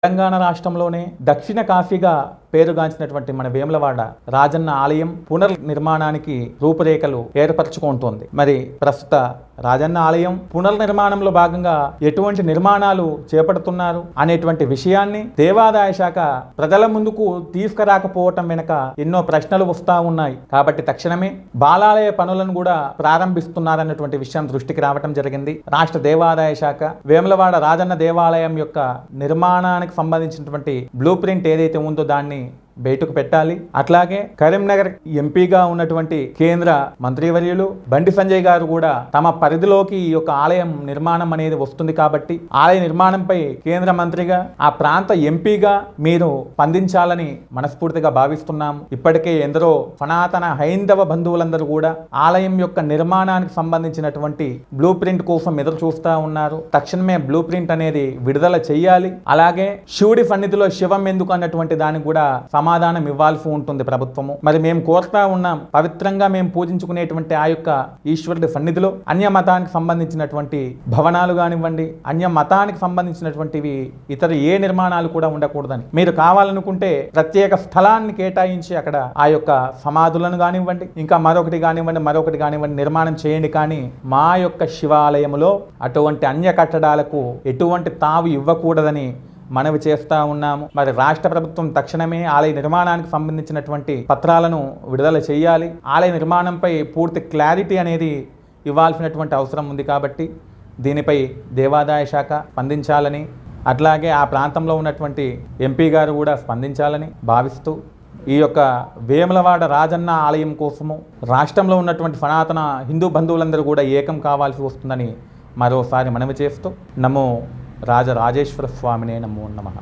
తెలంగాణ రాష్ట్రంలోనే దక్షిణ కాశీగా పేరుగాంచినటువంటి మన వేములవాడ రాజన్న ఆలయం పునర్నిర్మాణానికి రూపురేఖలు ఏర్పరచుకుంటోంది. మరి ప్రస్తుత రాజన్న ఆలయం పునర్నిర్మాణంలో భాగంగా ఎటువంటి నిర్మాణాలు చేపడుతున్నారు అనేటువంటి విషయాన్ని దేవాదాయ శాఖ ప్రజల ముందుకు తీసుకురాకపోవటం వెనుక ఎన్నో ప్రశ్నలు వస్తూ ఉన్నాయి. కాబట్టి తక్షణమే బాలాలయ పనులను కూడా ప్రారంభిస్తున్నారన్నటువంటి విషయం దృష్టికి రావటం జరిగింది. రాష్ట్ర దేవాదాయ శాఖ వేములవాడ రాజన్న దేవాలయం యొక్క నిర్మాణానికి సంబంధించినటువంటి బ్లూ ప్రింట్ ఏదైతే ఉందో దాన్ని బయటకు పెట్టాలి. అట్లాగే కరీంనగర్ ఎంపీగా ఉన్నటువంటి కేంద్ర మంత్రివర్యులు బండి సంజయ్ గారు కూడా తమ పరిధిలోకి ఈ యొక్క ఆలయం నిర్మాణం అనేది వస్తుంది కాబట్టి ఆలయ నిర్మాణంపై కేంద్ర మంత్రిగా ఆ ప్రాంత ఎంపీగా మీరు స్పందించాలని మనస్ఫూర్తిగా భావిస్తున్నాము. ఇప్పటికే ఎందరో సనాతన హైందవ బంధువులందరూ కూడా ఆలయం యొక్క నిర్మాణానికి సంబంధించినటువంటి బ్లూ ప్రింట్ కోసం ఎదురు చూస్తూ ఉన్నారు. తక్షణమే బ్లూ ప్రింట్ అనేది విడుదల చేయాలి. అలాగే శివుడి సన్నిధిలో శివం ఎందుకు అన్నటువంటి దానికి కూడా సమాధానం ఇవ్వాల్సి ఉంటుంది ప్రభుత్వము. మరి మేము కోరుతా ఉన్నాం, పవిత్రంగా మేము పూజించుకునేటువంటి ఆ యొక్క ఈశ్వరుడి సన్నిధిలో అన్య మతానికి సంబంధించినటువంటి భవనాలు కానివ్వండి, అన్య మతానికి సంబంధించినటువంటివి ఇతర ఏ నిర్మాణాలు కూడా ఉండకూడదని, మీరు కావాలనుకుంటే ప్రత్యేక స్థలాన్ని కేటాయించి అక్కడ ఆ యొక్క సమాధులను కానివ్వండి, ఇంకా మరొకటి కానివ్వండి నిర్మాణం చేయండి. కానీ మా యొక్క శివాలయములో అటువంటి అన్య కట్టడాలకు ఎటువంటి తావు ఇవ్వకూడదని మనవి చేస్తూ ఉన్నాము. మరి రాష్ట్ర ప్రభుత్వం తక్షణమే ఆలయ నిర్మాణానికి సంబంధించినటువంటి పత్రాలను విడుదల చేయాలి. ఆలయ నిర్మాణంపై పూర్తి క్లారిటీ అనేది ఇవ్వాల్సినటువంటి అవసరం ఉంది. కాబట్టి దీనిపై దేవాదాయ శాఖ స్పందించాలని, అట్లాగే ఆ ప్రాంతంలో ఉన్నటువంటి ఎంపీ గారు కూడా స్పందించాలని భావిస్తూ ఈ యొక్క వేములవాడ రాజన్న ఆలయం కోసము రాష్ట్రంలో ఉన్నటువంటి సనాతన హిందూ బంధువులందరూ కూడా ఏకం కావాల్సి వస్తుందని మరోసారి మనవి చేస్తూ నమో రాజరాజేశ్వర స్వామినే నమో నమః.